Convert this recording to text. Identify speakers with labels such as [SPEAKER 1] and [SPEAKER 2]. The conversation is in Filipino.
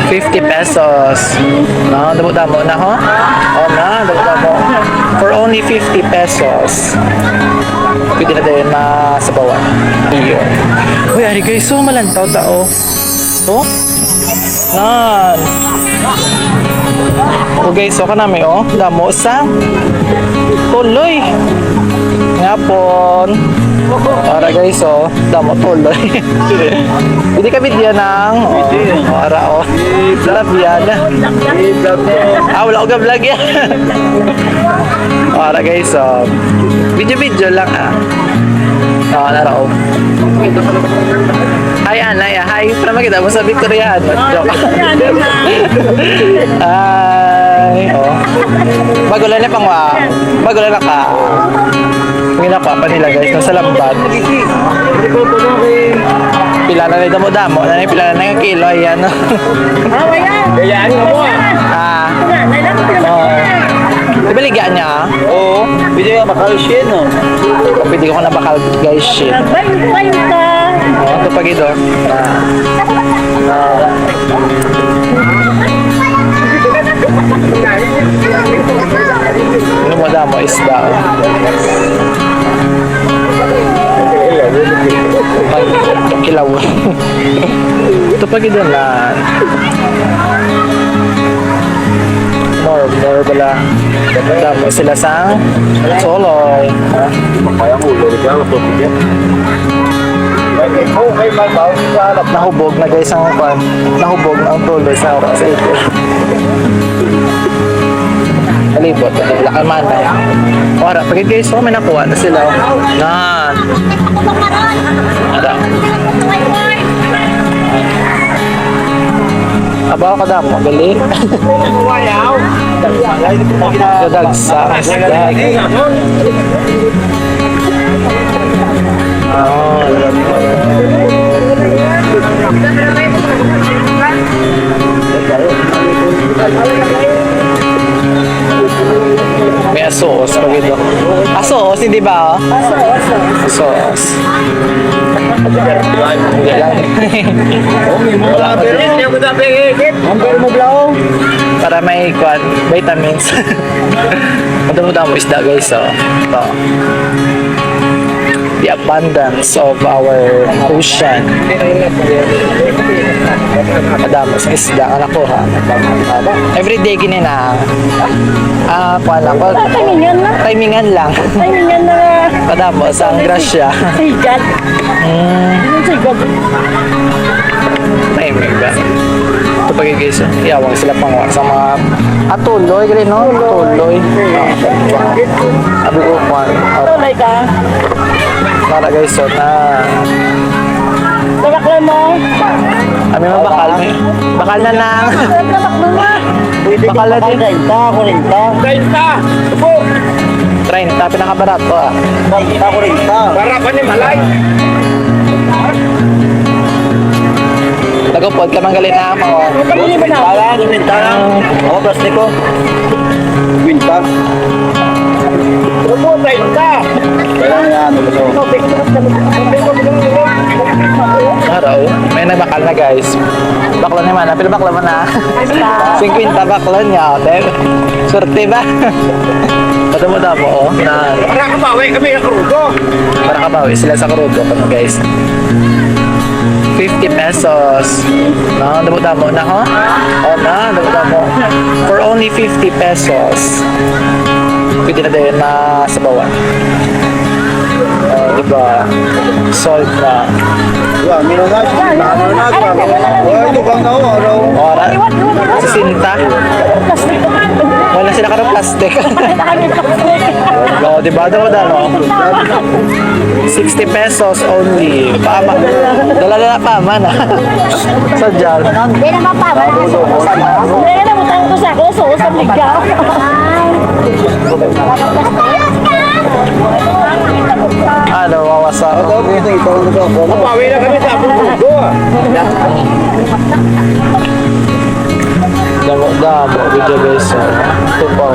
[SPEAKER 1] 50 pesos. No, damo-damo na ho. Oh na, damo-damo. For only 50 pesos. Pwede na din masabawan. Yun. Uy, ari guys, so malantaw tao. Oh? Nan. O guys, so kanami oh. Damo sa tuloy. Ngapon. Para guys, oh, damo tuloy. Hindi ka video ng para oh. Vlog yan. Wala ko vlog yan. Para guys, oh. Video lang ah. Naraw. Hi Ana, hi. Para makita mo sa Victorian. Joke. Ay, oh. Bagulan na pang wa. Bagulan na ka. Ginapa pa nila guys sa lambat. Pila na nito mo damo, na pila na yung kilo ayan.
[SPEAKER 2] Kayaan mo
[SPEAKER 1] Ah. Ibaligyan niya. Oo.
[SPEAKER 2] Pwede ka bakal siya, no?
[SPEAKER 1] Pwede ko na bakal guys shit.
[SPEAKER 3] Bayo ka.
[SPEAKER 1] Oh, ito pag ito. Ano mo damo isda. Kilaw. Ito pag ito na. More bala. Damo sila sa soloy.
[SPEAKER 2] Kaya mo, ulo ka, mapapigyan. Okay, malbaw.
[SPEAKER 1] Nahubog na guys ang pan. Nahubog ang tuloy sa ito. Alibot, lakan man tayo. Ora, pag guys, may nakuha na sila. Nan. Ada. Abaw ka damo, gali. Kadagsa. May asos pag ito. Asos, hindi ba? Asos. Para may vitamins. Madamo-damo isda guys. So, ito. The abundance of our ocean. Madamo sa isda ang nakuha. Everyday ginina. Kuha lang.
[SPEAKER 3] Timingan na.
[SPEAKER 1] Timingan lang.
[SPEAKER 3] Timingan na.
[SPEAKER 1] Madamo sa grasya.
[SPEAKER 3] Sigat. Sigat.
[SPEAKER 1] Timing ba? Ito pag guys, iyawang sila pang sa mga tuloy, gano'n no? Tuloy. Abi ko kwan.
[SPEAKER 3] Tuloy ka.
[SPEAKER 1] Para guys, so na
[SPEAKER 3] Tabaklan mo.
[SPEAKER 1] kami mabakal may. Bakal na lang.
[SPEAKER 3] Tabaklan mo.
[SPEAKER 1] Bakal na din.
[SPEAKER 3] 30, 40.
[SPEAKER 1] 30, pinakabarato ah.
[SPEAKER 3] 30, 40.
[SPEAKER 2] Harapan ni Malay.
[SPEAKER 1] Nagupod ka manggalin na ako.
[SPEAKER 2] Winta lang. Ako, plastic ko. Winta. Rupo, 30. Kaya
[SPEAKER 1] Araw, may nabakal na guys. Bakla naman, pero bakla mo na. 50 bakla niya. Surte ba? Madamo-damo oh. Na,
[SPEAKER 2] para kabawi kami ang krudo.
[SPEAKER 1] para kabawi sila sa krudo kami guys. 50 pesos. No, damo-damo na ho. Oh na, damo-damo. For only 50 pesos. Pwede na din masabawan. Diba? Salt na.
[SPEAKER 2] Wah, minunag. Wah, lubang na ako.
[SPEAKER 1] Ora, sa sinta. Wala sila ka ng plastic. No, diba? Damo-damo. 60 pesos only. Pama. Dala-dala pama na. Sadyal.
[SPEAKER 3] Hindi na mapama. Hindi na mutang ko sa ako. So, sa ligaw.
[SPEAKER 1] Ano, wawasa.
[SPEAKER 2] Kabawi na kami sa krudo.
[SPEAKER 1] Damo-damo. Video guys. Ito pa.